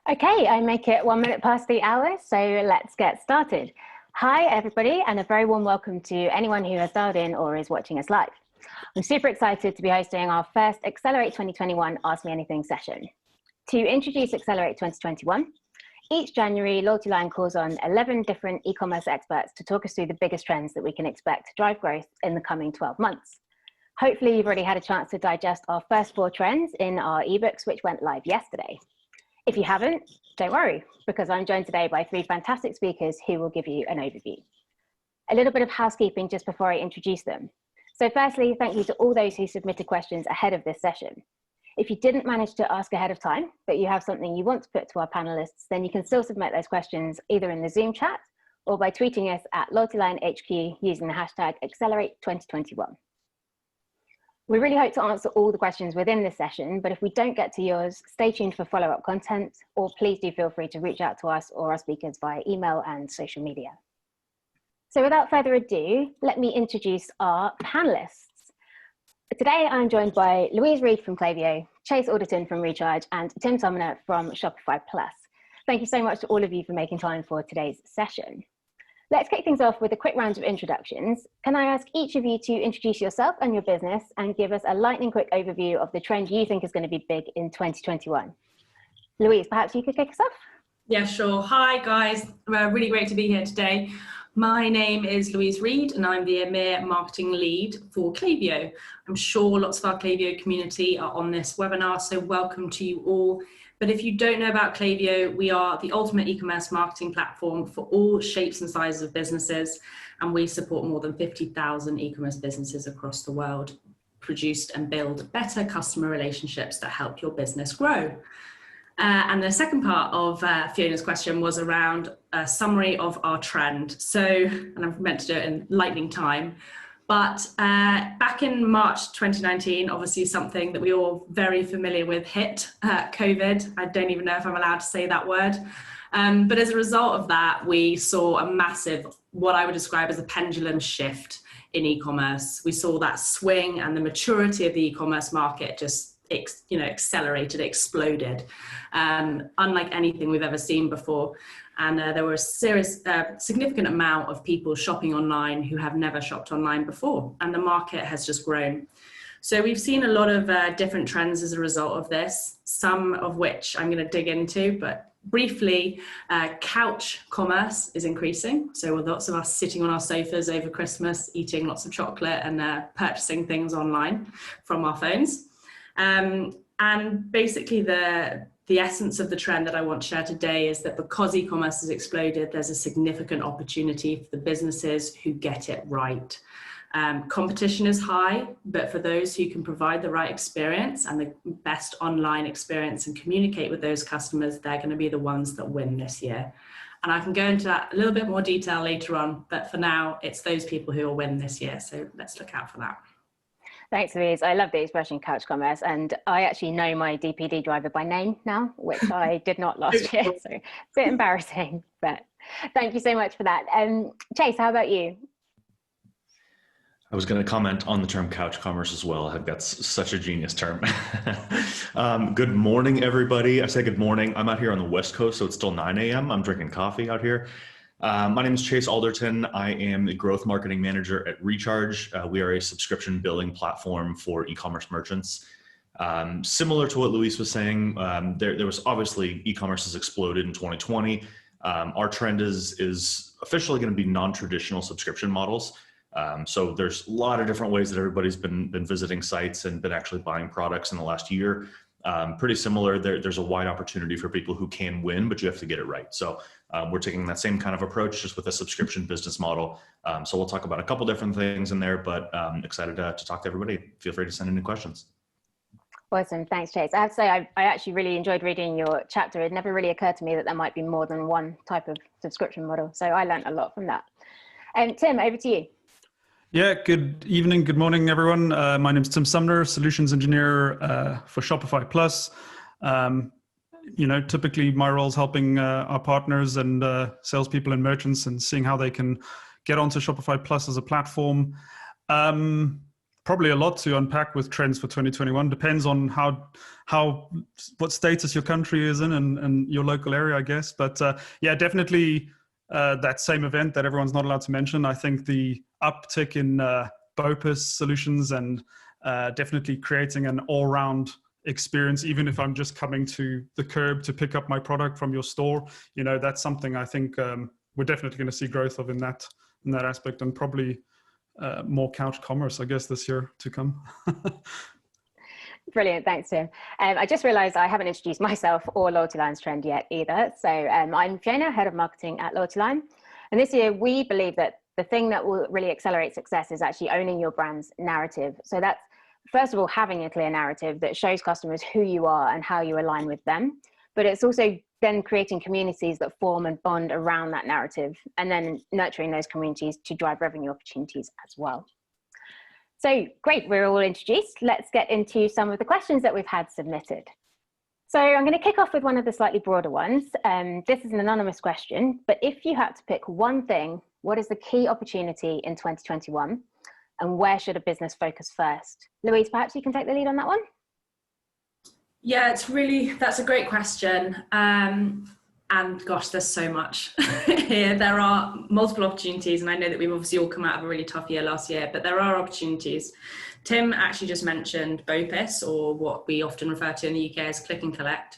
Okay, I make it 1 minute past the hour, so let's get started. Hi, everybody, and a very warm welcome to anyone who has dialed in or is watching us live. I'm super excited to be hosting our first Accelerate 2021 Ask Me Anything session. To introduce Accelerate 2021, each January, LoyaltyLion calls on 11 different e-commerce experts to talk us through the biggest trends that we can expect to drive growth in the coming 12 months. Hopefully, you've already had a chance to digest our first 4 trends in our ebooks, which went live yesterday. If you haven't, don't worry, because I'm joined today by 3 fantastic speakers who will give you an overview. A little bit of housekeeping just before I introduce them. So firstly, thank you to all those who submitted questions ahead of this session. If you didn't manage to ask ahead of time, but you have something you want to put to our panelists, then you can still submit those questions either in the Zoom chat or by tweeting us at LoyaltyLionHQ using the hashtag Accelerate2021. We really hope to answer all the questions within this session, but if we don't get to yours, stay tuned for follow-up content, or please do feel free to reach out to us or our speakers via email and social media. So without further ado, let me introduce our panelists. Today, I'm joined by Louise Reed from Klaviyo, Chase Alderton from ReCharge, and Tim Sumner from Shopify Plus. Thank you so much to all of you for making time for today's session. Let's kick things off with a quick round of introductions. Can I ask each of you to introduce yourself and your business and give us a lightning quick overview of the trend you think is going to be big in 2021? Louise, perhaps you could kick us off? Yeah, sure. Hi, guys. Really great to be here today. My name is Louise Reed, and I'm the EMEA Marketing Lead for Klaviyo. I'm sure lots of our Klaviyo community are on this webinar, so welcome to you all. But if you don't know about Klaviyo, we are the ultimate e-commerce marketing platform for all shapes and sizes of businesses, and we support more than 50,000 e-commerce businesses across the world, produce and build better customer relationships that help your business grow. And the second part of Fiona's question was around a summary of our trend. So, and I'm meant to do it in lightning time, but back in March 2019, obviously something that we all very familiar with hit, COVID. I don't even know if I'm allowed to say that word. But as a result of that, we saw a massive, what I would describe as a pendulum shift in e-commerce. We saw that swing, and the maturity of the e-commerce market just accelerated, exploded, unlike anything we've ever seen before. And there were a significant amount of people shopping online who have never shopped online before, and the market has just grown. So we've seen a lot of different trends as a result of this, some of which I'm going to dig into, but briefly, couch commerce is increasing. So with lots of us sitting on our sofas over Christmas, eating lots of chocolate and purchasing things online from our phones. And basically the essence of the trend that I want to share today is that because e-commerce has exploded, there's a significant opportunity for the businesses who get it right. Competition is high, but for those who can provide the right experience and the best online experience and communicate with those customers, they're going to be the ones that win this year. And I can go into that a little bit more detail later on, but for now, it's those people who will win this year. So let's look out for that. Thanks, Louise. I love the expression couch commerce, and I actually know my DPD driver by name now, which I did not last year, so it's a bit embarrassing, but thank you so much for that. Chase, how about you? I was going to comment on the term couch commerce as well. I think that's such a genius term. Good morning, everybody. I say good morning. I'm out here on the West Coast, so it's still 9 a.m. I'm drinking coffee out here. My name is Chase Alderton. I am the growth marketing manager at ReCharge. We are a subscription billing platform for e-commerce merchants. Similar to what Louise was saying, there was obviously e-commerce has exploded in 2020. Our trend is officially going to be non-traditional subscription models. So there's a lot of different ways that everybody's been visiting sites and been actually buying products in the last year. Pretty similar. There's a wide opportunity for people who can win, but you have to get it right. So we're taking that same kind of approach, just with a subscription business model. So we'll talk about a couple different things in there, but excited to talk to everybody. Feel free to send in any questions. Awesome. Thanks, Chase. I have to say, I actually really enjoyed reading your chapter. It never really occurred to me that there might be more than one type of subscription model. So I learned a lot from that. Tim, over to you. Yeah, good evening, good morning, everyone. My name is Tim Sumner, Solutions Engineer for Shopify Plus. Typically my role is helping our partners and salespeople and merchants and seeing how they can get onto Shopify Plus as a platform. probably a lot to unpack with trends for 2021. Depends on what status your country is in and your local area, I guess. But yeah, definitely that same event that everyone's not allowed to mention. I think the uptick in BOPIS solutions and definitely creating an all-round experience, even if I'm just coming to the curb to pick up my product from your store, that's something I think we're definitely going to see growth of in that aspect, and probably more couch commerce, I guess, this year to come. Brilliant, thanks, Tim. I just realized I haven't introduced myself or LoyaltyLion's trend yet either. So I'm Fiona, head of marketing at LoyaltyLion. And this year we believe that the thing that will really accelerate success is actually owning your brand's narrative. So that's, first of all, having a clear narrative that shows customers who you are and how you align with them. But it's also then creating communities that form and bond around that narrative, and then nurturing those communities to drive revenue opportunities as well. So great, we're all introduced. Let's get into some of the questions that we've had submitted. So I'm going to kick off with one of the slightly broader ones. This is an anonymous question, but if you had to pick one thing, what is the key opportunity in 2021? And where should a business focus first? Louise, perhaps you can take the lead on that one? Yeah, that's a great question. And gosh, there's so much here. There are multiple opportunities, and I know that we've obviously all come out of a really tough year last year, but there are opportunities. Tim actually just mentioned BOPIS, or what we often refer to in the UK as click and collect.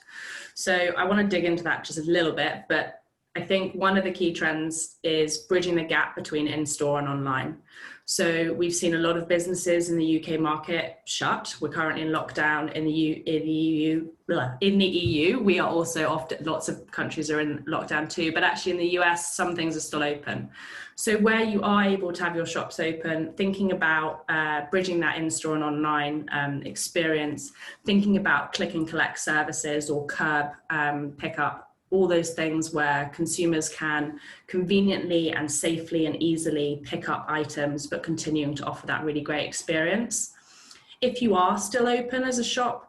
So I want to dig into that just a little bit, but I think one of the key trends is bridging the gap between in-store and online. So we've seen a lot of businesses in the UK market shut. We're currently in lockdown in the EU. We are also often, lots of countries are in lockdown too, but actually in the US, some things are still open. So where you are able to have your shops open, thinking about bridging that in-store and online experience, thinking about click and collect services or curb pickup, all those things where consumers can conveniently and safely and easily pick up items, but continuing to offer that really great experience. If you are still open as a shop,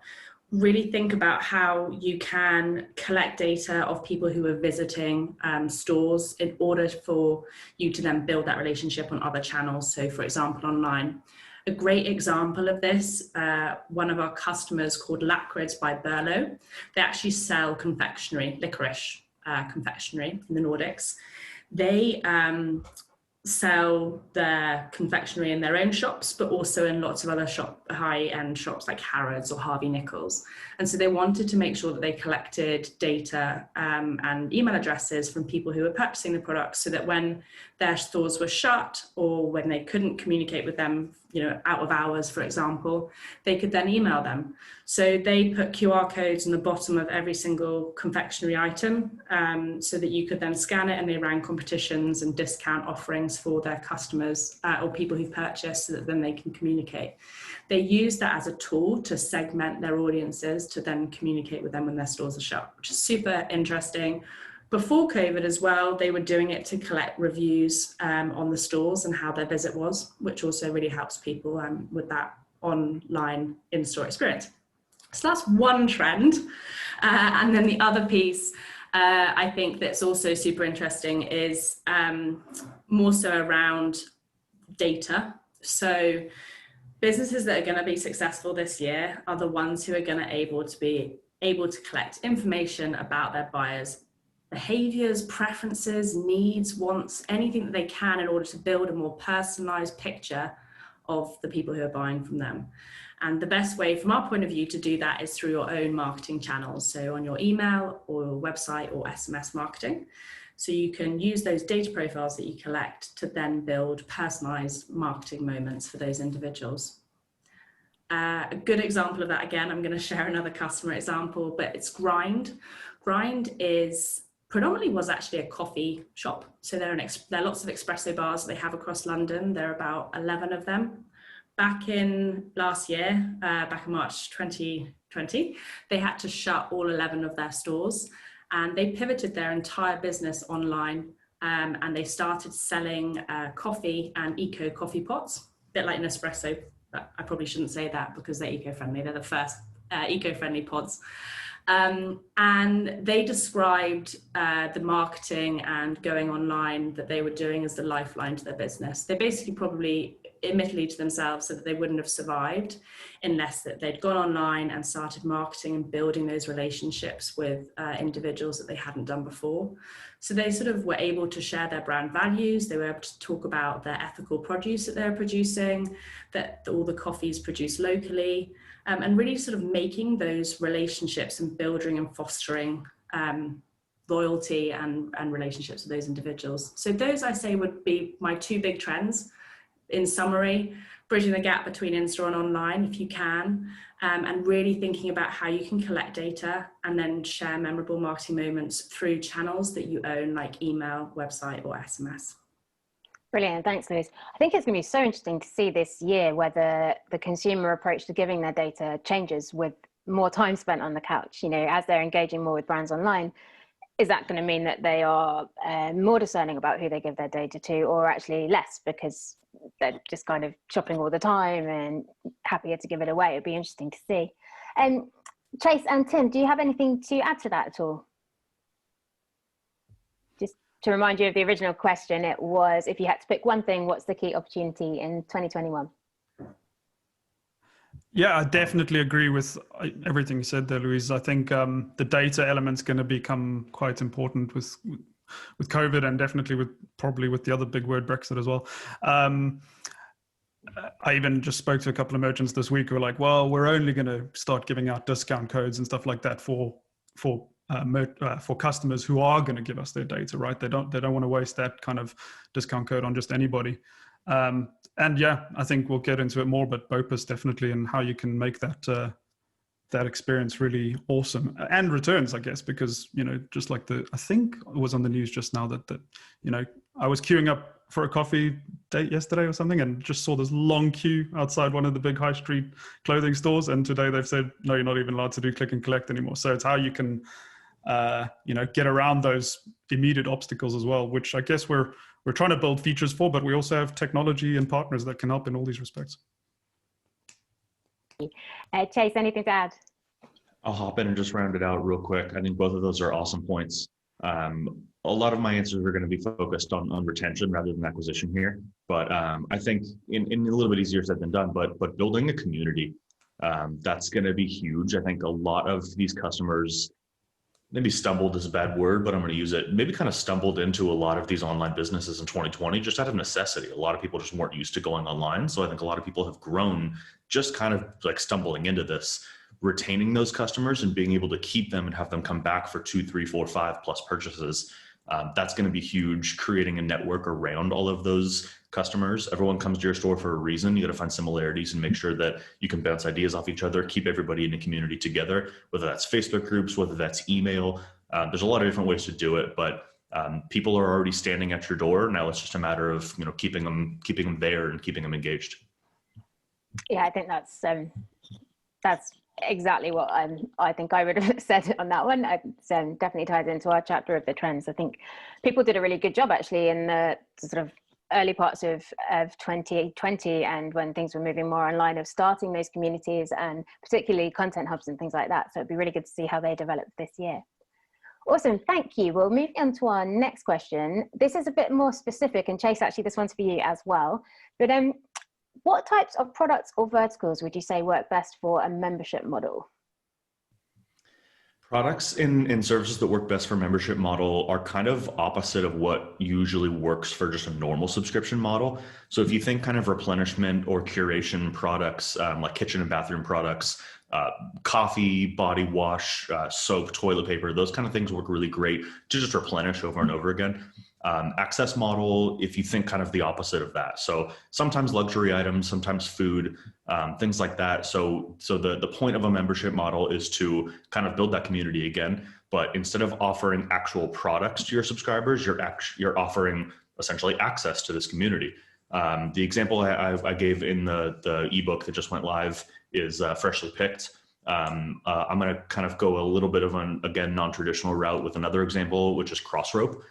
really think about how you can collect data of people who are visiting stores in order for you to then build that relationship on other channels. So for example, online. A great example of this, one of our customers called Lacrids by Burlo, they actually sell confectionery, licorice confectionery in the Nordics. They sell their confectionery in their own shops, but also in lots of other high-end shops like Harrods or Harvey Nichols. And so they wanted to make sure that they collected data and email addresses from people who were purchasing the products, so that when their stores were shut or when they couldn't communicate with them, out of hours, for example, they could then email them. So they put QR codes on the bottom of every single confectionery item so that you could then scan it, and they ran competitions and discount offerings for their customers or people who've purchased, so that then they can communicate. They use that as a tool to segment their audiences to then communicate with them when their stores are shut, which is super interesting. Before COVID as well, they were doing it to collect reviews on the stores and how their visit was, which also really helps people with that online in-store experience. So that's one trend. And then the other piece I think that's also super interesting is more so around data. So businesses that are going to be successful this year are the ones who are going to be able to collect information about their buyers' behaviors, preferences, needs, wants, anything that they can in order to build a more personalized picture of the people who are buying from them. And the best way from our point of view to do that is through your own marketing channels. So on your email or your website or SMS marketing. So you can use those data profiles that you collect to then build personalized marketing moments for those individuals. A good example of that, again, I'm going to share another customer example, but it's Grind. Grind was actually a coffee shop. So there are lots of espresso bars they have across London. There are about 11 of them. Back in last year, back in March 2020, they had to shut all 11 of their stores, and they pivoted their entire business online, and they started selling coffee and eco coffee pots, a bit like Nespresso, but I probably shouldn't say that because they're eco-friendly. They're the first eco-friendly pods. And they described the marketing and going online that they were doing as the lifeline to their business. They basically probably admittedly to themselves, so that they wouldn't have survived unless that they'd gone online and started marketing and building those relationships with individuals that they hadn't done before. So they sort of were able to share their brand values. They were able to talk about their ethical produce that they're producing, that all the coffee is produced locally, and really sort of making those relationships and building and fostering loyalty and relationships with those individuals. So those, I say, would be my two big trends. In summary, bridging the gap between in-store and online, if you can, and really thinking about how you can collect data and then share memorable marketing moments through channels that you own, like email, website, or SMS. Brilliant, thanks, Louise. I think it's going to be so interesting to see this year whether the consumer approach to giving their data changes with more time spent on the couch. You know, as they're engaging more with brands online, is that going to mean that they are more discerning about who they give their data to, or actually less because they're just kind of shopping all the time and happier to give it away? It'd be interesting to see. Chase and Tim, do you have anything to add to that at all? Just to remind you of the original question, it was, if you had to pick one thing, what's the key opportunity in 2021? Yeah, I definitely agree with everything you said there, Louise. I think the data element's going to become quite important with COVID, and definitely probably with the other big word, Brexit, as well. I even just spoke to a couple of merchants this week who were like, well, we're only going to start giving out discount codes and stuff like that for customers who are going to give us their data, right? They don't want to waste that kind of discount code on just anybody. And yeah, I think we'll get into it more, but BOPUS definitely, and how you can make that experience really awesome, and returns, I guess, because, you know, just like I think it was on the news just now that you know, I was queuing up for a coffee date yesterday or something, and just saw this long queue outside one of the big high street clothing stores, and today they've said, no, you're not even allowed to do click and collect anymore. So it's how you can you know, get around those immediate obstacles as well, which I guess we're trying to build features for, but we also have technology and partners that can help in all these respects. Chase, anything to add? I'll hop in and just round it out real quick. I think both of those are awesome points. A lot of my answers are going to be focused on retention rather than acquisition here, but I think in a little bit easier said than done, but building a community, that's going to be huge. I think a lot of these customers, maybe stumbled is a bad word, but I'm going to use it, maybe kind of stumbled into a lot of these online businesses in 2020 just out of necessity. A lot of people just weren't used to going online. So I think a lot of people have grown just kind of like stumbling into this. Retaining those customers and being able to keep them and have them come back for 2, 3, 4, 5+ purchases, that's going to be huge. Creating a network around all of those customers. Everyone comes to your store for a reason. You got to find similarities and make sure that you can bounce ideas off each other, keep everybody in a community together, whether that's Facebook groups, whether that's email. There's a lot of different ways to do it, but people are already standing at your door. Now it's just a matter of, you know, keeping them there and keeping them engaged. Yeah, I think that's exactly what I think I would have said on that one. It definitely ties into our chapter of the trends. I think people did a really good job actually in the sort of early parts of 2020, and when things were moving more online, of starting those communities and particularly content hubs and things like that. So it'd be really good to see how they develop this year. Awesome, thank you. We'll move on to our next question. This is a bit more specific, and Chase, actually this one's for you as well. But what types of products or verticals would you say work best for a membership model? Products and services that work best for membership model are kind of opposite of what usually works for just a normal subscription model. So if you think kind of replenishment or curation products, like kitchen and bathroom products, coffee, body wash, soap, toilet paper, those kind of things work really great to just replenish over and over again. Access model, if you think kind of the opposite of that. So sometimes luxury items, sometimes food, things like that. So the point of a membership model is to kind of build that community again, but instead of offering actual products to your subscribers, you're offering essentially access to this community. The example I gave in the ebook that just went live is Freshly Picked. I'm going to kind of go a little bit of an, again, non-traditional route with another example, which is cross rope.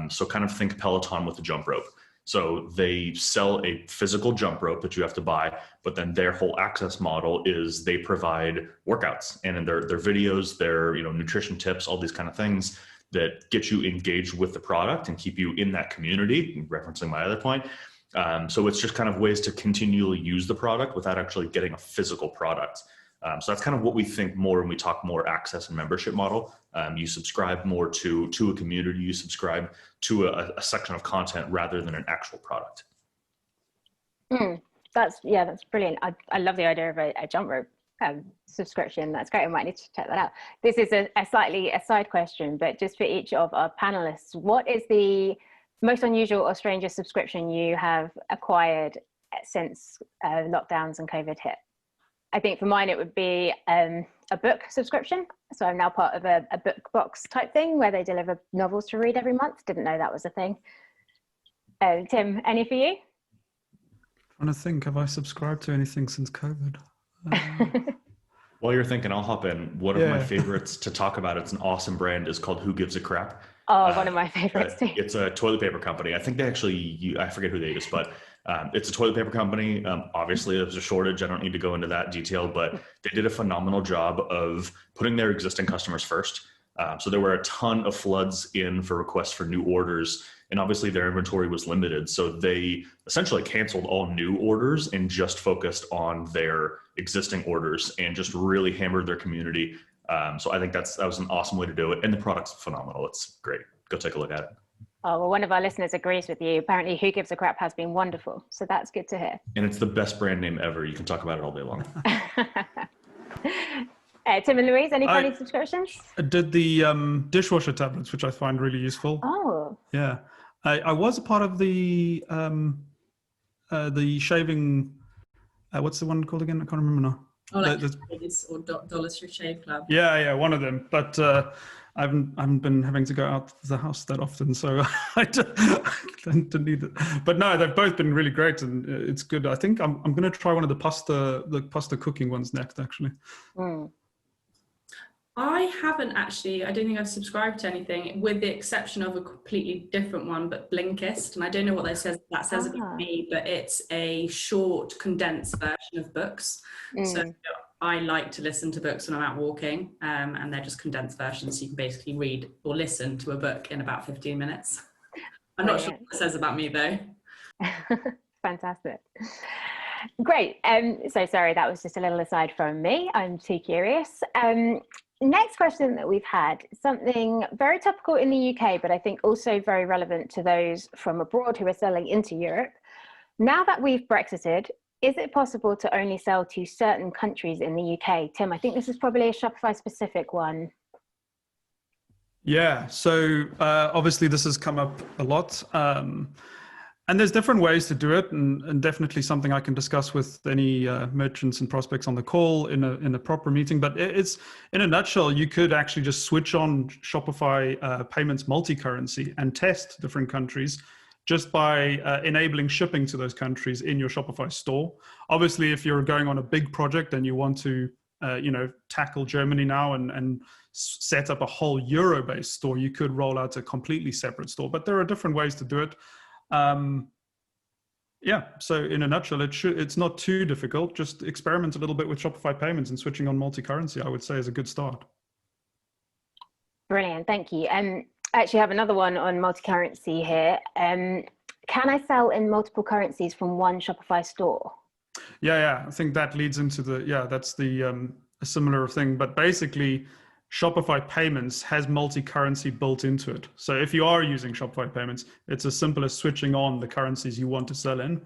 So kind of think Peloton with a jump rope. So they sell a physical jump rope that you have to buy, but then their whole access model is they provide workouts, and in their videos, their nutrition tips, all these kind of things that get you engaged with the product and keep you in that community, referencing my other point. So it's just kind of ways to continually use the product without actually getting a physical product. So that's kind of what we think more when we talk more access and membership model. You subscribe more to a community, you subscribe to a section of content rather than an actual product. That's brilliant. I love the idea of a jump rope subscription. That's great. I might need to check that out. This is a slightly a side question, but just for each of our panelists, what is the most unusual or strangest subscription you have acquired since lockdowns and COVID hit? I think for mine, it would be a book subscription. So I'm now part of a book box type thing where they deliver novels to read every month. Didn't know that was a thing. Tim, any for you? I'm trying to think, have I subscribed to anything since COVID? While you're thinking, I'll hop in. One of my favorites to talk about, it's an awesome brand, is called Who Gives a Crap. Oh, one of my favorites too. It's a toilet paper company. I think they actually, I forget who they use, but it's a toilet paper company. Obviously, there's a shortage. I don't need to go into that detail, but they did a phenomenal job of putting their existing customers first. So there were a ton of floods in for requests for new orders, and obviously their inventory was limited. So they essentially canceled all new orders and just focused on their existing orders and just really hammered their community. So I think that was an awesome way to do it. And the product's phenomenal. It's great. Go take a look at it. Oh, well, one of our listeners agrees with you. Apparently Who Gives a Crap has been wonderful. So that's good to hear. And it's the best brand name ever. You can talk about it all day long. Tim and Louise, any funny subscriptions? I did the dishwasher tablets, which I find really useful. Oh. Yeah. I was a part of the shaving, what's the one called again? I can't remember now. Oh, like or Dollars for Shave Club. Yeah, one of them. But I haven't been having to go out of the house that often, so I don't need it. But no, they've both been really great, and it's good. I think I'm going to try one of the pasta cooking ones next, actually. I haven't actually. I don't think I've subscribed to anything, with the exception of a completely different one, but Blinkist. And I don't know what that says about me, but it's a short, condensed version of books. So I like to listen to books when I'm out walking, and they're just condensed versions. So you can basically read or listen to a book in about 15 minutes. I'm not sure what it says about me, though. Fantastic. Great. So sorry, that was just a little aside from me. I'm too curious. Next question that we've had, something very topical in the UK, but I think also very relevant to those from abroad who are selling into Europe. Now that we've Brexited, is it possible to only sell to certain countries in the UK? Tim, I think this is probably a Shopify specific one. Yeah, so obviously this has come up a lot. And there's different ways to do it, and definitely something I can discuss with any merchants and prospects on the call in a proper meeting. But it's, in a nutshell, you could actually just switch on Shopify payments multi-currency and test different countries just by enabling shipping to those countries in your Shopify store. Obviously, if you're going on a big project and you want to tackle Germany now and set up a whole Euro-based store, you could roll out a completely separate store. But there are different ways to do it. So in a nutshell, it's not too difficult. Just experiment a little bit with Shopify payments, and switching on multi-currency, I would say, is a good start. Brilliant, thank you. I actually have another one on multi-currency here. Can I sell in multiple currencies from one Shopify store? Yeah, I think that leads into that's a similar thing, but basically Shopify payments has multi-currency built into it. So if you are using Shopify payments, it's as simple as switching on the currencies you want to sell in.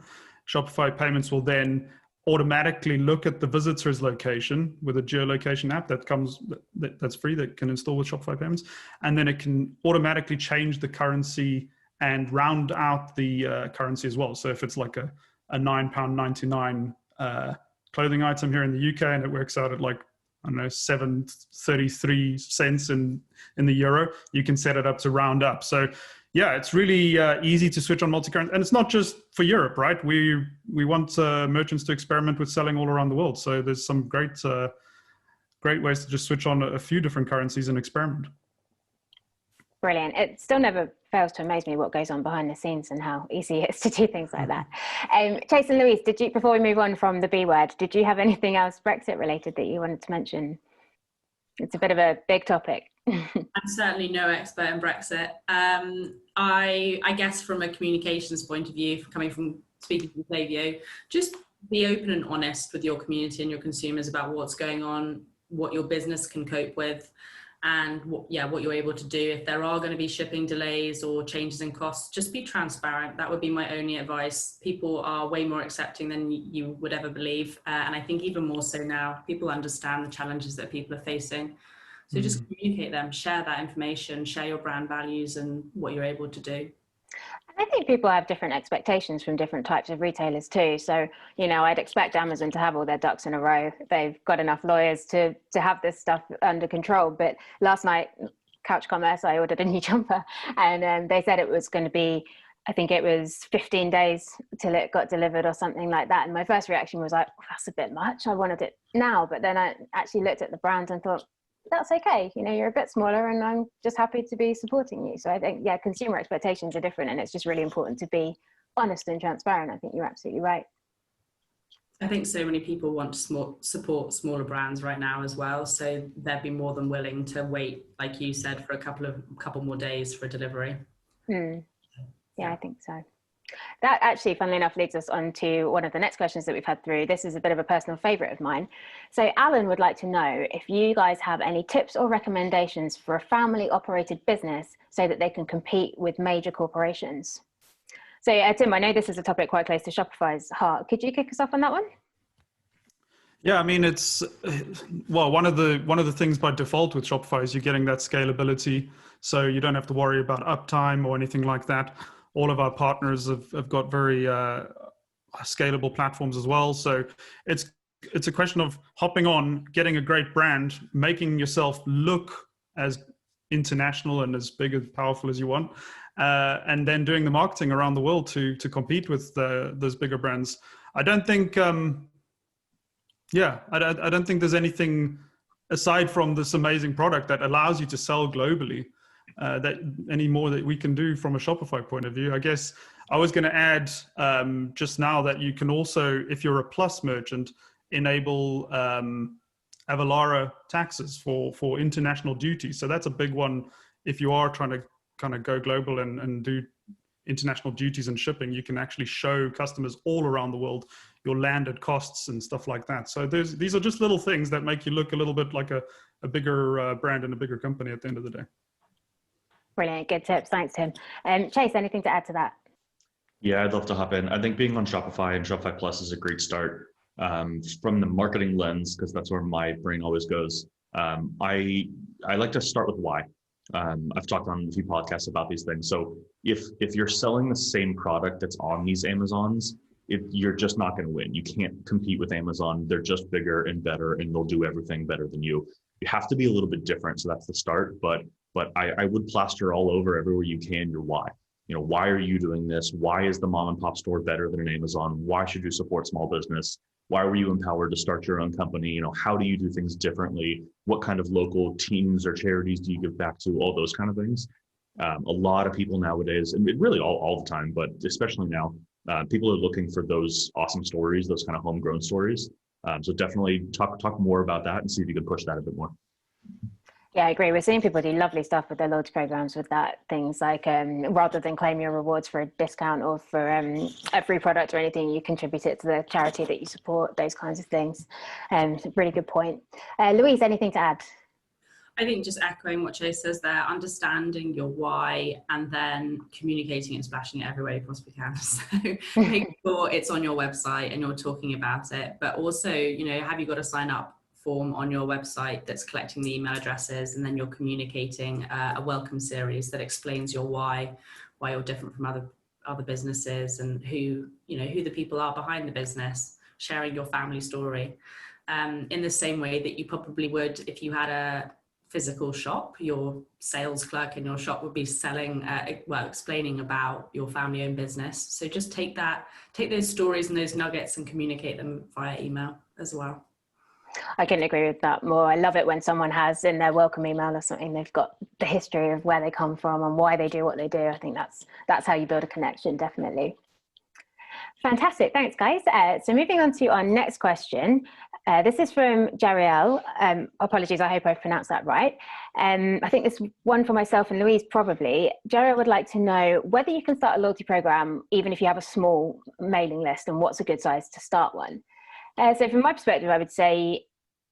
Shopify payments will then automatically look at the visitor's location with a geolocation app that's free, that can install with Shopify payments. And then it can automatically change the currency and round out the currency as well. So if it's like a £9.99 clothing item here in the UK, and it works out at like, I don't know, 7.33 cents in the euro, you can set it up to round up. So yeah, it's really easy to switch on multi-currency. And it's not just for Europe, right? We want merchants to experiment with selling all around the world. So there's some great ways to just switch on a few different currencies and experiment. Brilliant. It still never fails to amaze me what goes on behind the scenes and how easy it is to do things like that. Chase and Louise, before we move on from the B word, did you have anything else Brexit related that you wanted to mention? It's a bit of a big topic. I'm certainly no expert in Brexit. I guess from a communications point of view, coming from speaking from Klaviyo, just be open and honest with your community and your consumers about what's going on, what your business can cope with, and what you're able to do. If there are going to be shipping delays or changes in costs, just be transparent. That would be my only advice. People are way more accepting than you would ever believe. And I think even more so now, people understand the challenges that people are facing. So just communicate them, share that information, share your brand values and what you're able to do. I think people have different expectations from different types of retailers too. So, you know, I'd expect Amazon to have all their ducks in a row. They've got enough lawyers to have this stuff under control. But last night, Couch Commerce, I ordered a new jumper, and they said it was going to be, I think it was 15 days till it got delivered or something like that. And my first reaction was like, that's a bit much. I wanted it now. But then I actually looked at the brand and thought, that's okay. You know, you're a bit smaller and I'm just happy to be supporting you. So I think, yeah, consumer expectations are different, and it's just really important to be honest and transparent. I think you're absolutely right. I think so many people want to support smaller brands right now as well. So they'd be more than willing to wait, like you said, for a couple more days for delivery. Yeah, I think so. That actually, funnily enough, leads us on to one of the next questions that we've had through. This is a bit of a personal favorite of mine. So Alan would like to know if you guys have any tips or recommendations for a family operated business so that they can compete with major corporations. So Tim, I know this is a topic quite close to Shopify's heart. Could you kick us off on that one? Yeah, I mean, it's, well, one of the things by default with Shopify is you're getting that scalability. So you don't have to worry about uptime or anything like that. All of our partners have got very scalable platforms as well. So it's a question of hopping on, getting a great brand, making yourself look as international and as big and powerful as you want, and then doing the marketing around the world to compete with those bigger brands. I don't think, I don't think there's anything aside from this amazing product that allows you to sell globally. That any more that we can do from a Shopify point of view. I guess I was going to add just now that you can also, if you're a Plus merchant, enable Avalara taxes for international duty. So that's a big one. If you are trying to kind of go global and do international duties and shipping, you can actually show customers all around the world your landed costs and stuff like that. So these are just little things that make you look a little bit like a bigger brand and a bigger company at the end of the day. Brilliant, good tips. Thanks, Tim. Chase, anything to add to that? Yeah, I'd love to hop in. I think being on Shopify and Shopify Plus is a great start. From the marketing lens, because that's where my brain always goes. I like to start with why. I've talked on a few podcasts about these things. So if you're selling the same product that's on these Amazons, you're just not going to win. You can't compete with Amazon. They're just bigger and better, and they'll do everything better than you. You have to be a little bit different. So that's the start. But I would plaster all over everywhere you can your why. You know, why are you doing this? Why is the mom and pop store better than an Amazon? Why should you support small business? Why were you empowered to start your own company? You know, how do you do things differently? What kind of local teams or charities do you give back to? All those kind of things. A lot of people nowadays, and really all the time, but especially now, people are looking for those awesome stories, those kind of homegrown stories. So definitely talk more about that and see if you can push that a bit more. Yeah, I agree. We're seeing people do lovely stuff with their loyalty programs with that. Things like rather than claim your rewards for a discount or for a free product or anything, you contribute it to the charity that you support, those kinds of things. Really good point. Louise, anything to add? I think just echoing what Chase says there, understanding your why and then communicating and splashing it everywhere you possibly can. So make sure it's on your website and you're talking about it, but also, you know, have you got a sign up form on your website that's collecting the email addresses, and then you're communicating a welcome series that explains your why you're different from other businesses, and who the people are behind the business, sharing your family story in the same way that you probably would if you had a physical shop. Your sales clerk in your shop would be explaining about your family owned business. So just take those stories and those nuggets and communicate them via email as well. I couldn't agree with that more. I love it when someone has in their welcome email or something, they've got the history of where they come from and why they do what they do. I think that's how you build a connection, definitely. Fantastic. Thanks, guys. So moving on to our next question. This is from Jariel. Apologies, I hope I've pronounced that right. I think this one for myself and Louise probably. Jariel would like to know whether you can start a loyalty program even if you have a small mailing list, and what's a good size to start one. So from my perspective, I would say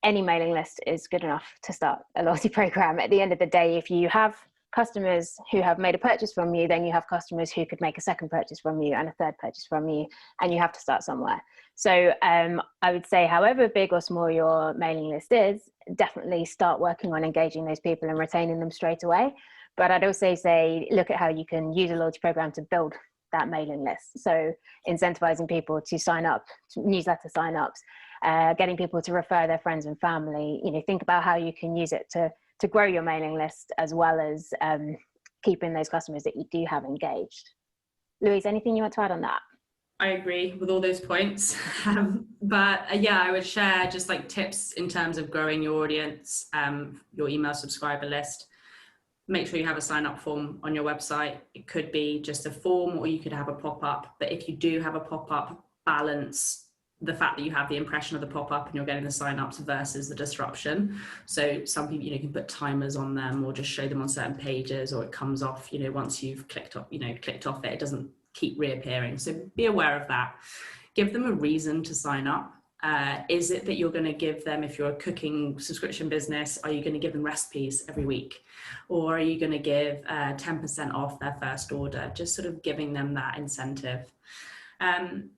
any mailing list is good enough to start a loyalty program. At the end of the day, if you have customers who have made a purchase from you, then you have customers who could make a second purchase from you and a third purchase from you, and you have to start somewhere. So I would say however big or small your mailing list is, definitely start working on engaging those people and retaining them straight away. But I'd also say look at how you can use a loyalty program to build that mailing list. So incentivizing people to sign up, newsletter signups, getting people to refer their friends and family. Think about how you can use it to grow your mailing list, as well as keeping those customers that you do have engaged. Louise, anything you want to add on that? I agree with all those points. But yeah, I would share just like tips in terms of growing your audience, your email subscriber list. Make sure you have a sign up form on your website. It could be just a form, or you could have a pop-up. But if you do have a pop-up, balance the fact that you have the impression of the pop-up and you're getting the sign-ups versus the disruption. So some people, can put timers on them, or just show them on certain pages, or it comes off, once you've clicked off it, it doesn't keep reappearing. So be aware of that. Give them a reason to sign up. Is it that you're going to give them, if you're a cooking subscription business, are you going to give them recipes every week? Or are you going to give 10% off their first order? Just sort of giving them that incentive. And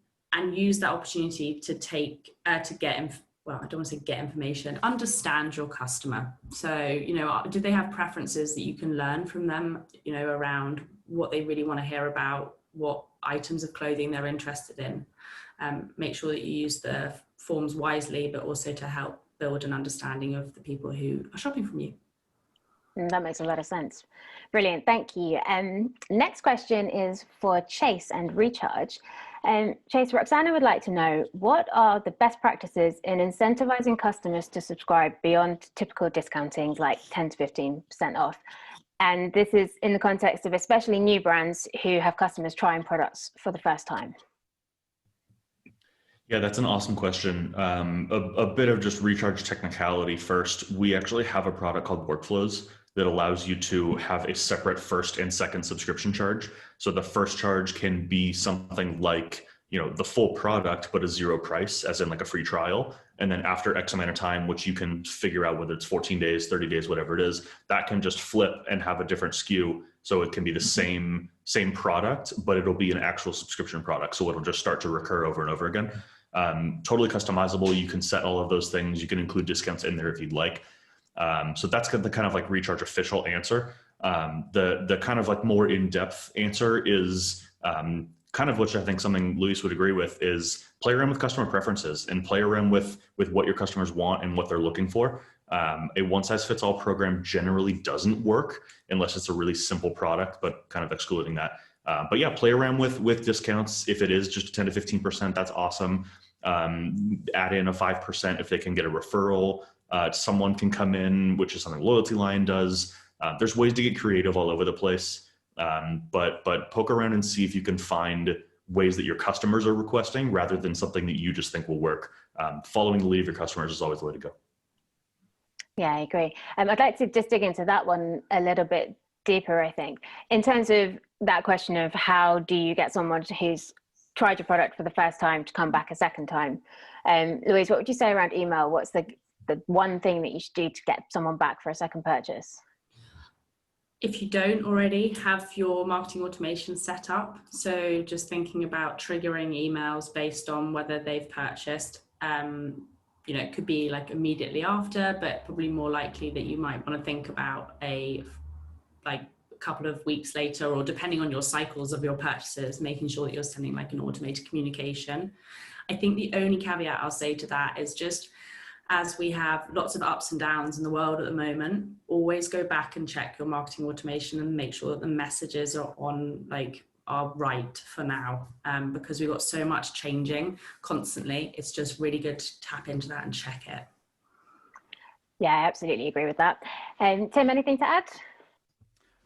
use that opportunity to I don't want to say get information, understand your customer. So, do they have preferences that you can learn from them, around what they really want to hear about, what items of clothing they're interested in? Make sure that you use the forms wisely, but also to help build an understanding of the people who are shopping from you. That makes a lot of sense. Brilliant, thank you. Next question is for Chase and ReCharge. Chase, Roxana would like to know, what are the best practices in incentivizing customers to subscribe beyond typical discounting, like 10 to 15% off? And this is in the context of especially new brands who have customers trying products for the first time. Yeah, that's an awesome question. A bit of just ReCharge technicality first. We actually have a product called Workflows that allows you to have a separate first and second subscription charge. So the first charge can be something like, the full product, but a zero price, as in like a free trial. And then after X amount of time, which you can figure out whether it's 14 days, 30 days, whatever it is, that can just flip and have a different SKU. So it can be the same product, but it'll be an actual subscription product. So it'll just start to recur over and over again. Totally customizable. You can set all of those things. You can include discounts in there if you'd like. So that's the kind of like ReCharge official answer. The kind of like more in-depth answer is kind of, which I think something Luis would agree with, is play around with customer preferences and play around with what your customers want and what they're looking for. A one-size-fits-all program generally doesn't work unless it's a really simple product, but kind of excluding that. But yeah, play around with discounts. If it is just 10 to 15%, that's awesome. Add in a 5% if they can get a referral. Someone can come in, which is something LoyaltyLion does. There's ways to get creative all over the place, but poke around and see if you can find ways that your customers are requesting rather than something that you just think will work. Following the lead of your customers is always the way to go. Yeah, I agree. I'd like to just dig into that one a little bit deeper, I think, in terms of that question of how do you get someone who's tried your product for the first time to come back a second time. Louise, what would you say around email? What's the one thing that you should do to get someone back for a second purchase? If you don't already have your marketing automation set up, so just thinking about triggering emails based on whether they've purchased, it could be like immediately after, but probably more likely that you might want to think about a couple of weeks later, or depending on your cycles of your purchases, making sure that you're sending like an automated communication. I think the only caveat I'll say to that is just, as we have lots of ups and downs in the world at the moment, always go back and check your marketing automation and make sure that the messages are right for now, because we've got so much changing constantly. It's just really good to tap into that and check it. Yeah, I absolutely agree with that. Tim, anything to add?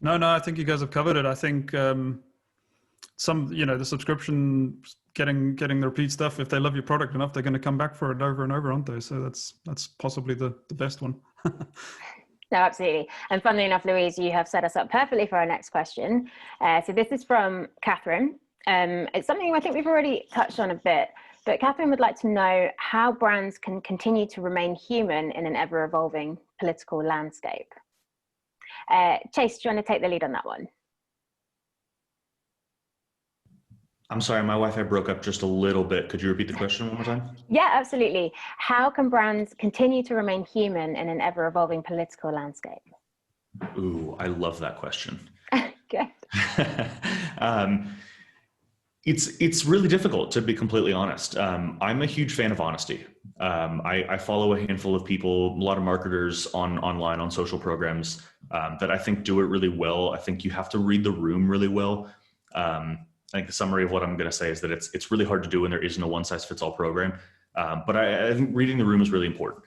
No, I think you guys have covered it. I think it's some, you know, the subscription, getting the repeat stuff. If they love your product enough, they're going to come back for it over and over, aren't they? So that's possibly the best one. No, absolutely. And funnily enough, Louise, you have set us up perfectly for our next question. So this is from Catherine. It's something I think we've already touched on a bit, but Catherine would like to know how brands can continue to remain human in an ever-evolving political landscape. Chase, do you want to take the lead on that one? I'm sorry, my Wi-Fi broke up just a little bit. Could you repeat the question one more time? Yeah, absolutely. How can brands continue to remain human in an ever-evolving political landscape? Ooh, I love that question. Good. It's really difficult, to be completely honest. I'm a huge fan of honesty. I follow a handful of people, a lot of marketers online on social programs that I think do it really well. I think you have to read the room really well. I think the summary of what I'm going to say is that it's really hard to do when there isn't a one-size-fits-all program. But I think reading the room is really important.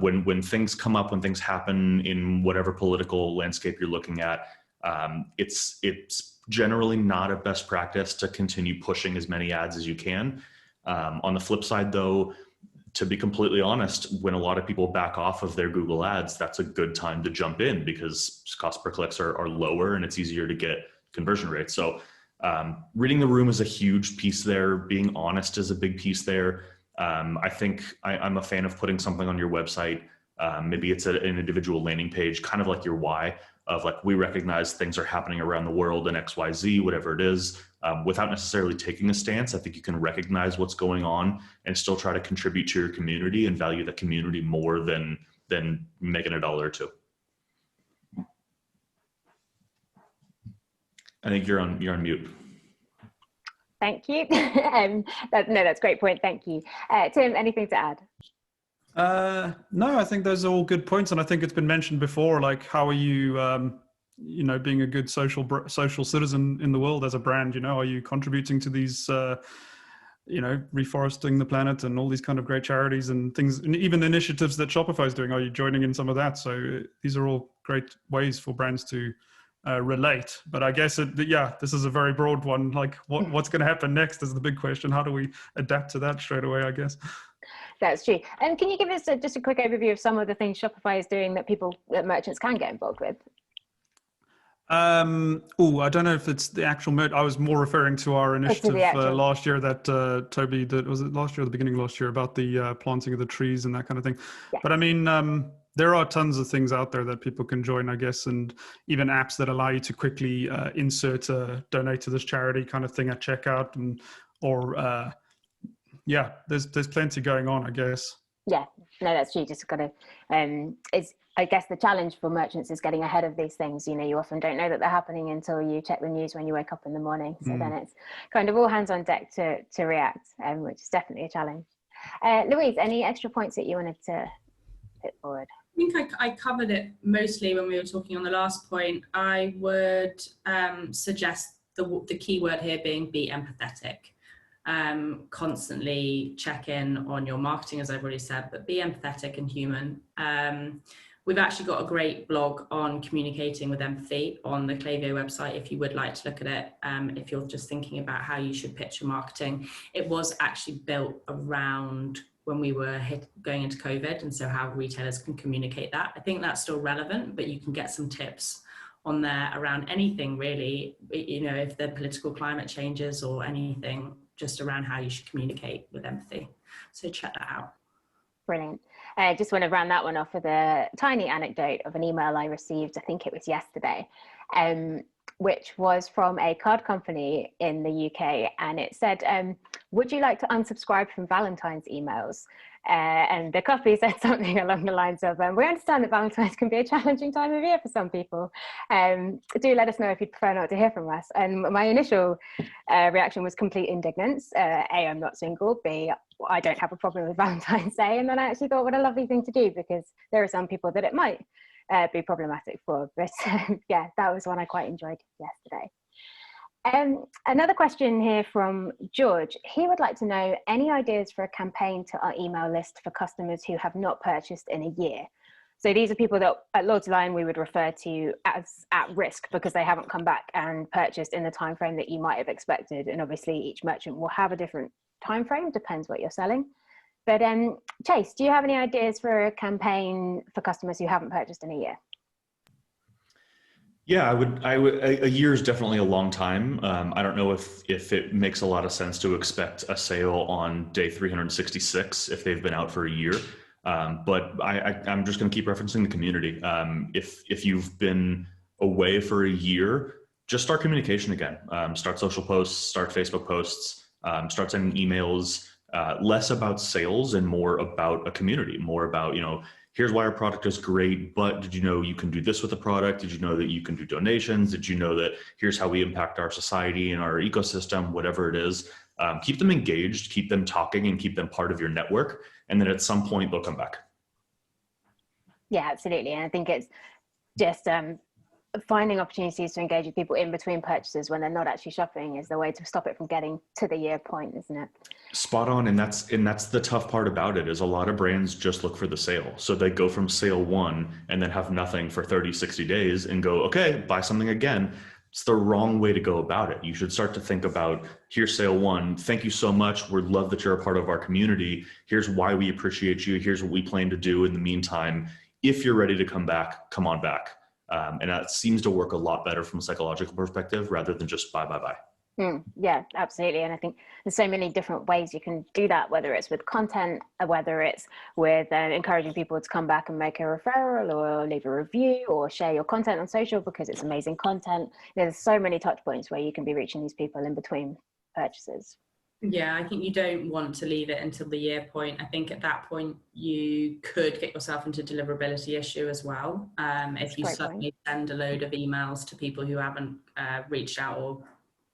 When things come up, when things happen in whatever political landscape you're looking at, it's generally not a best practice to continue pushing as many ads as you can. On the flip side, though, to be completely honest, when a lot of people back off of their Google ads, that's a good time to jump in because cost per clicks are lower and it's easier to get conversion rates. So reading the room is a huge piece there. Being honest is a big piece there. I think I'm a fan of putting something on your website. Maybe it's an individual landing page, kind of like your why of like, we recognize things are happening around the world in XYZ, whatever it is, without necessarily taking a stance. I think you can recognize what's going on and still try to contribute to your community and value the community more than making $1 or $2. I think you're on mute. Thank you. That's a great point. Thank you. Tim, anything to add? No, I think those are all good points. And I think it's been mentioned before, like, how are you, you know, being a good social citizen in the world as a brand, you know, are you contributing to these, you know, reforesting the planet and all these kind of great charities and things, and even initiatives that Shopify is doing, are you joining in some of that? So these are all great ways for brands to relate. But I guess, this is a very broad one. Like what's going to happen next is the big question. How do we adapt to that straight away, I guess? That's true. And can you give us just a quick overview of some of the things Shopify is doing that merchants can get involved with? I don't know if it's the actual I was more referring to our initiative last year that Toby did. Was it last year or the beginning of last year about the planting of the trees and that kind of thing? Yeah. But I mean, there are tons of things out there that people can join, I guess, and even apps that allow you to quickly insert a donate to this charity kind of thing at checkout, there's plenty going on, I guess. Yeah, no, that's true. Just got to, I guess the challenge for merchants is getting ahead of these things. You know, you often don't know that they're happening until you check the news when you wake up in the morning. So then it's kind of all hands on deck to react, which is definitely a challenge. Louise, any extra points that you wanted to put forward? I think I covered it mostly when we were talking on the last point. I would suggest the key word here being be empathetic. Constantly check in on your marketing, as I've already said, but be empathetic and human. We've actually got a great blog on communicating with empathy on the Klaviyo website if you would like to look at it. If you're just thinking about how you should pitch your marketing, it was actually built around when we were going into COVID, and so how retailers can communicate that. I think that's still relevant, but you can get some tips on there around anything really, you know, if the political climate changes or anything, just around how you should communicate with empathy. So check that out. Brilliant. I just want to round that one off with a tiny anecdote of an email I received, I think it was yesterday, which was from a card company in the UK. And it said, would you like to unsubscribe from Valentine's emails? And the copy said something along the lines of, we understand that Valentine's can be a challenging time of year for some people. Do let us know if you'd prefer not to hear from us. And my initial reaction was complete indignance. A, I'm not single. B, I don't have a problem with Valentine's Day. And then I actually thought, what a lovely thing to do, because there are some people that it might be problematic for. But yeah, that was one I quite enjoyed yesterday. Another question here from George. He would like to know any ideas for a campaign to our email list for customers who have not purchased in a year. So these are people that at LoyaltyLion we would refer to as at risk because they haven't come back and purchased in the time frame that you might have expected. And obviously each merchant will have a different time frame, depends what you're selling. But Chase, do you have any ideas for a campaign for customers who haven't purchased in a year? Yeah, a year is definitely a long time. I don't know if it makes a lot of sense to expect a sale on day 366 if they've been out for a year. But I'm just going to keep referencing the community. If you've been away for a year, just start communication again. Start social posts, start Facebook posts, start sending emails, less about sales and more about a community, more about, here's why our product is great, but did you know you can do this with the product? Did you know that you can do donations? Did you know that here's how we impact our society and our ecosystem, whatever it is. Keep them engaged, keep them talking, and keep them part of your network. And then at some point, they'll come back. Yeah, absolutely. And I think it's just finding opportunities to engage with people in between purchases when they're not actually shopping is the way to stop it from getting to the year point, isn't it? Spot on. And that's the tough part about it is a lot of brands just look for the sale. So they go from sale 1 and then have nothing for 30, 60 days and go, okay, buy something again. It's the wrong way to go about it. You should start to think about, here's sale 1. Thank you so much. We love that you're a part of our community. Here's why we appreciate you. Here's what we plan to do in the meantime. If you're ready to come back, come on back. And that seems to work a lot better from a psychological perspective rather than just buy. Yeah, absolutely. And I think there's so many different ways you can do that, whether it's with content, whether it's with encouraging people to come back and make a referral or leave a review or share your content on social because it's amazing content. There's so many touch points where you can be reaching these people in between purchases. Yeah, I think you don't want to leave it until the year point. I think at that point you could get yourself into a deliverability issue as well. If you suddenly send a load of emails to people who haven't reached out or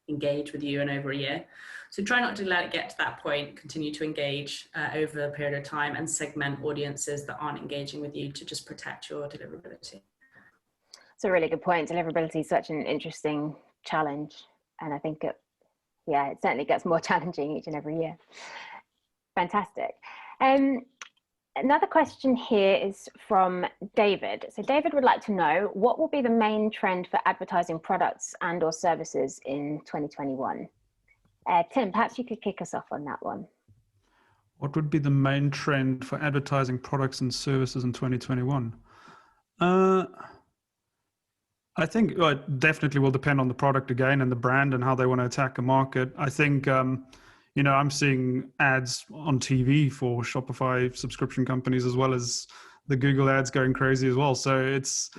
engaged with you in over a year. So try not to let it get to that point. Continue to engage over a period of time and segment audiences that aren't engaging with you to just protect your deliverability. It's a really good point. Deliverability is such an interesting challenge. And I think it certainly gets more challenging each and every year. Fantastic. Another question here is from David. So David would like to know, what will be the main trend for advertising products and or services in 2021? Tim, perhaps you could kick us off on that one. What would be the main trend for advertising products and services in 2021? I think it definitely will depend on the product again and the brand and how they want to attack a market. I think, I'm seeing ads on TV for Shopify subscription companies as well as the Google ads going crazy as well. So it's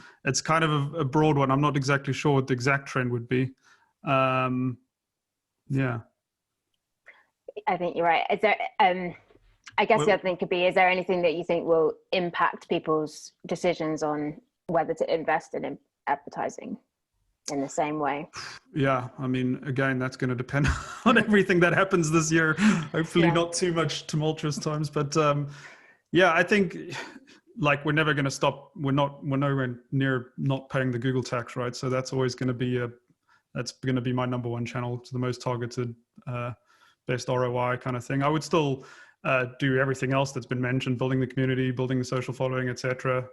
kind of a broad one. I'm not exactly sure what the exact trend would be. Yeah. I think you're right. Is there, I guess the other thing could be, is there anything that you think will impact people's decisions on whether to invest in advertising in the same way? Yeah, I mean, again, that's going to depend on everything that happens this year. Hopefully not too much tumultuous times, but I think like we're never going to stop. We're nowhere near not paying the Google tax, right? So that's always going to be my number one channel. It's the most targeted, best ROI kind of thing. I would still do everything else that's been mentioned, building the community, building the social following, etc.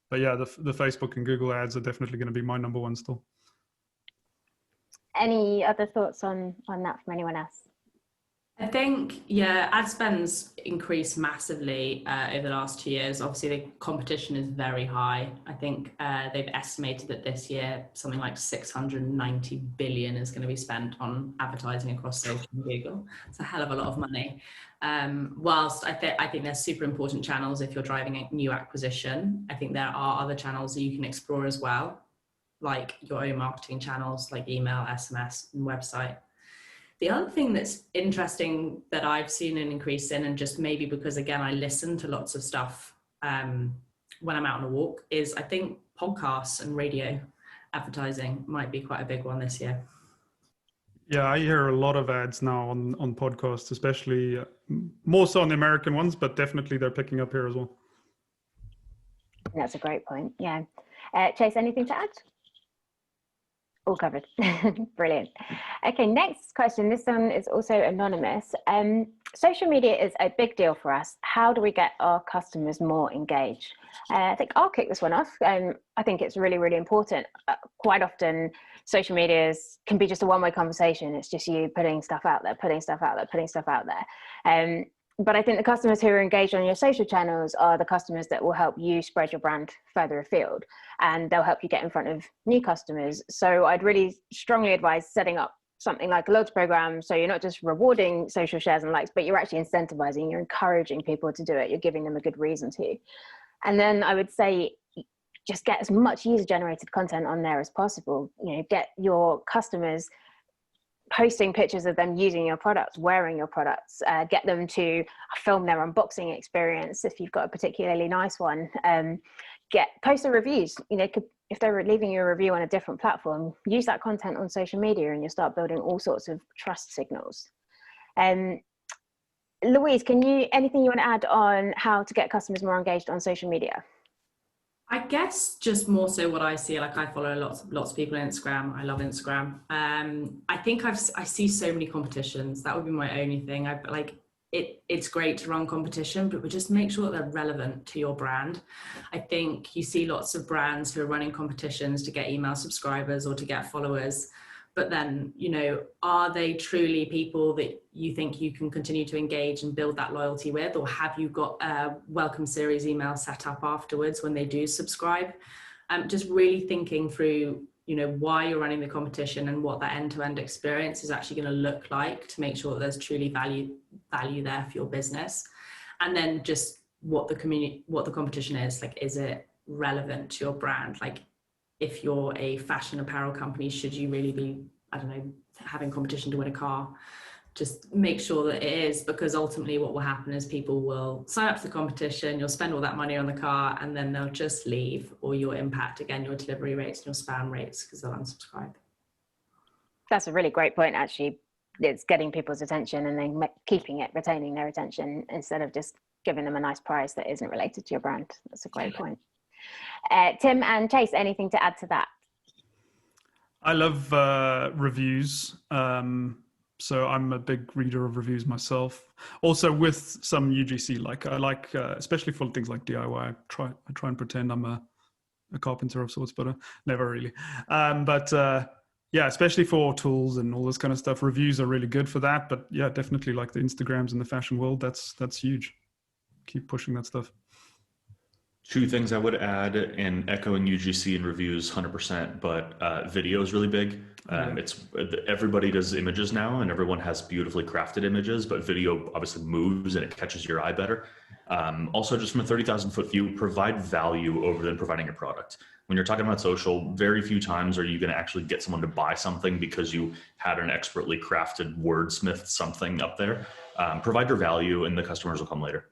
But yeah, the Facebook and Google ads are definitely going to be my number one still. Any other thoughts on that from anyone else? I think, ad spend's increased massively over the last 2 years. Obviously, the competition is very high. I think they've estimated that this year, something like 690 billion is going to be spent on advertising across social and Google. It's a hell of a lot of money. Whilst I think they're super important channels if you're driving a new acquisition, I think there are other channels that you can explore as well, like your own marketing channels, like email, SMS, and website. The other thing that's interesting that I've seen an increase in, and just maybe because, again, I listen to lots of stuff when I'm out on a walk, is I think podcasts and radio advertising might be quite a big one this year. Yeah, I hear a lot of ads now on podcasts, especially more so on the American ones, but definitely they're picking up here as well. That's a great point. Yeah. Chase, anything to add? All covered. Brilliant. Okay, next question. This one is also anonymous. social media is a big deal for us. How do we get our customers more engaged? I think I'll kick this one off. I think it's really, really important. Quite often, social media can be just a one-way conversation. It's just you putting stuff out there, putting stuff out there, putting stuff out there. But I think the customers who are engaged on your social channels are the customers that will help you spread your brand further afield, and they'll help you get in front of new customers. So I'd really strongly advise setting up something like a loyalty program. So you're not just rewarding social shares and likes, but you're actually incentivizing, you're encouraging people to do it. You're giving them a good reason to. And then I would say, just get as much user generated content on there as possible. Get your customers posting pictures of them using your products, wearing your products, get them to film their unboxing experience if you've got a particularly nice one. Post the reviews. If they're leaving you a review on a different platform, use that content on social media and you'll start building all sorts of trust signals. Louise, anything you want to add on how to get customers more engaged on social media? I guess just more so what I see, like I follow lots of people on Instagram. I love Instagram. I think I see so many competitions. That would be my only thing. It's great to run competition, but just make sure that they're relevant to your brand. I think you see lots of brands who are running competitions to get email subscribers or to get followers. But then, are they truly people that you think you can continue to engage and build that loyalty with? Or have you got a welcome series email set up afterwards when they do subscribe? Just really thinking through, why you're running the competition and what that end-to-end experience is actually going to look like to make sure that there's truly value there for your business. And then just what the competition is, like, is it relevant to your brand? Like, if you're a fashion apparel company, should you really be, having competition to win a car? Just make sure that it is, because ultimately what will happen is people will sign up to the competition, you'll spend all that money on the car, and then they'll just leave, or you'll impact, again, your delivery rates and your spam rates because they'll unsubscribe. That's a really great point, actually. It's getting people's attention and then retaining their attention instead of just giving them a nice prize that isn't related to your brand. That's a great point. Tim and Chase, anything to add to that? I love reviews. So I'm a big reader of reviews myself. Also with some UGC, I like, especially for things like DIY, I try and pretend I'm a carpenter of sorts, but never really. Yeah, especially for tools and all this kind of stuff, reviews are really good for that. But yeah, definitely like the Instagrams in the fashion world, that's huge. Keep pushing that stuff. Two things I would add in echoing UGC and reviews 100%, but video is really big. Everybody does images now and everyone has beautifully crafted images, but video obviously moves and it catches your eye better. Also, just from a 30,000 foot view, provide value over than providing your product. When you're talking about social, very few times are you going to actually get someone to buy something because you had an expertly crafted wordsmith something up there. Provide your value and the customers will come later.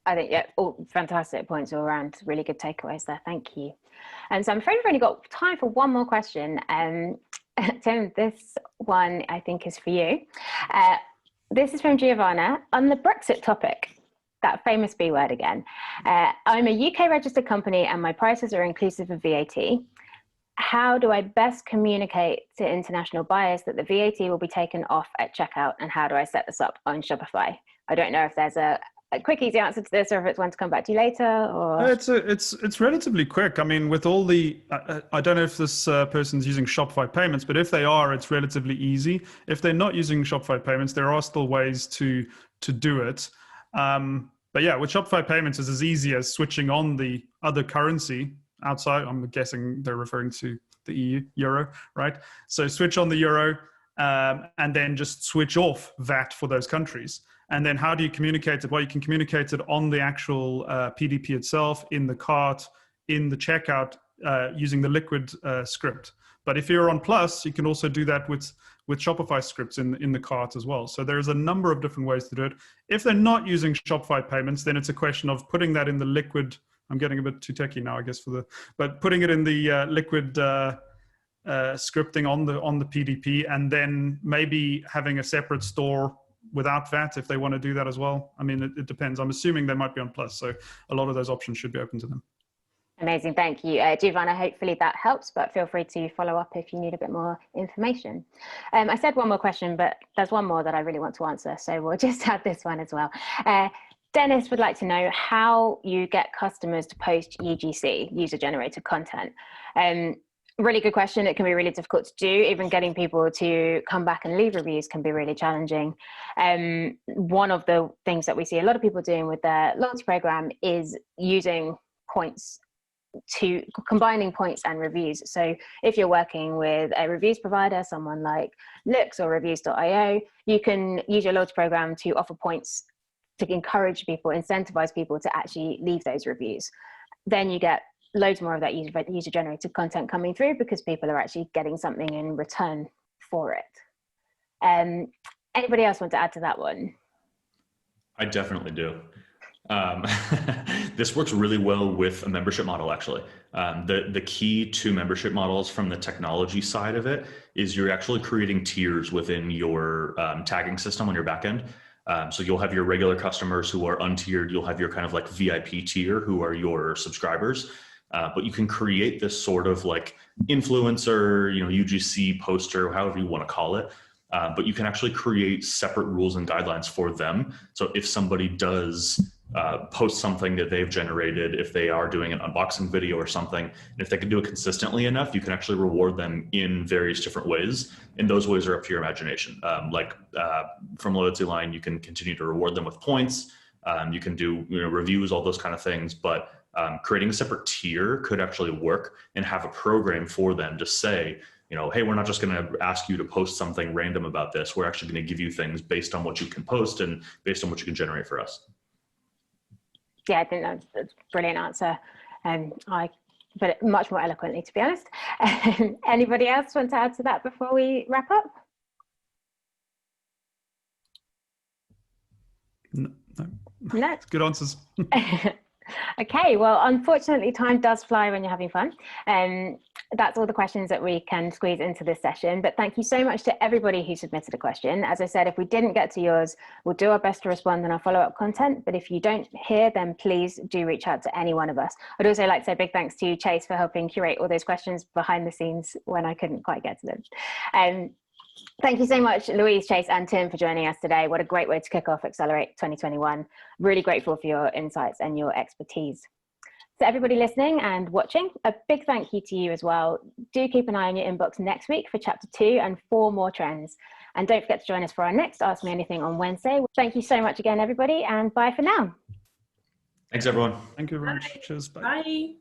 I think, yeah, all fantastic points all around. Really good takeaways there. Thank you. And so I'm afraid we've only got time for one more question. Tim, this one I think is for you. This is from Giovanna on the Brexit topic. That famous B word again. I'm a UK registered company and my prices are inclusive of VAT. How do I best communicate to international buyers that the VAT will be taken off at checkout, and how do I set this up on Shopify? I don't know if there's a quick, easy answer to this, or if it's one to come back to you later. Or it's relatively quick. I mean, with all the, I don't know if this person's using Shopify payments, but if they are, it's relatively easy. If they're not using Shopify payments, there are still ways to do it. But yeah, with Shopify payments, it's as easy as switching on the other currency outside. I'm guessing they're referring to the EU, euro, right? So switch on the euro and then just switch off VAT for those countries. And then how do you communicate it? Well, you can communicate it on the actual PDP itself, in the cart, in the checkout, using the Liquid script. But if you're on Plus, you can also do that with Shopify scripts in the cart as well. So there's a number of different ways to do it. If they're not using Shopify payments, then it's a question of putting that in the Liquid. I'm getting a bit too techie now, I guess, but putting it in the Liquid scripting on the PDP, and then maybe having a separate store without VAT if they want to do that as well. I mean, it depends. I'm assuming they might be on Plus, so a lot of those options should be open to them. Amazing, thank you. Giovanna, hopefully that helps, but feel free to follow up if you need a bit more information. I said one more question, but there's one more that I really want to answer, so we'll just add this one as well. Dennis would like to know how you get customers to post UGC, user-generated content. Really good question. It can be really difficult to do. Even getting people to come back and leave reviews can be really challenging. One of the things that we see a lot of people doing with their loyalty program is using points, to combining points and reviews. So if you're working with a reviews provider, someone like Looks or reviews.io, you can use your loyalty program to offer points to encourage people, incentivize people to actually leave those reviews. Then you get loads more of that user generated content coming through because people are actually getting something in return for it. Anybody else want to add to that one? I definitely do. This works really well with a membership model, actually. The key to membership models from the technology side of it is you're actually creating tiers within your tagging system on your backend. So you'll have your regular customers who are untiered. You'll have your kind of like VIP tier who are your subscribers. But you can create this sort of like influencer, UGC poster, however you want to call it. But you can actually create separate rules and guidelines for them. So if somebody does post something that they've generated, if they are doing an unboxing video or something, and if they can do it consistently enough, you can actually reward them in various different ways. And those ways are up to your imagination. From LoyaltyLion, you can continue to reward them with points. You can do reviews, all those kind of things. But creating a separate tier could actually work and have a program for them to say, hey, we're not just going to ask you to post something random about this. We're actually going to give you things based on what you can post and based on what you can generate for us. Yeah, I think that's a brilliant answer. I put it much more eloquently, to be honest. Anybody else want to add to that before we wrap up? No. Good answers. Okay, well, unfortunately, time does fly when you're having fun. That's all the questions that we can squeeze into this session. But thank you so much to everybody who submitted a question. As I said, if we didn't get to yours, we'll do our best to respond in our follow-up content. But if you don't hear, then please do reach out to any one of us. I'd also like to say a big thanks to Chase for helping curate all those questions behind the scenes when I couldn't quite get to them. Thank you so much, Louise, Chase, and Tim for joining us today. What a great way to kick off Accelerate 2021. Really grateful for your insights and your expertise. To everybody listening and watching, a big thank you to you as well. Do keep an eye on your inbox next week for chapter 2 and 4 more trends. And don't forget to join us for our next Ask Me Anything on Wednesday. Thank you so much again, everybody, and bye for now. Thanks, everyone. Thank you very much. Cheers. Bye. Bye.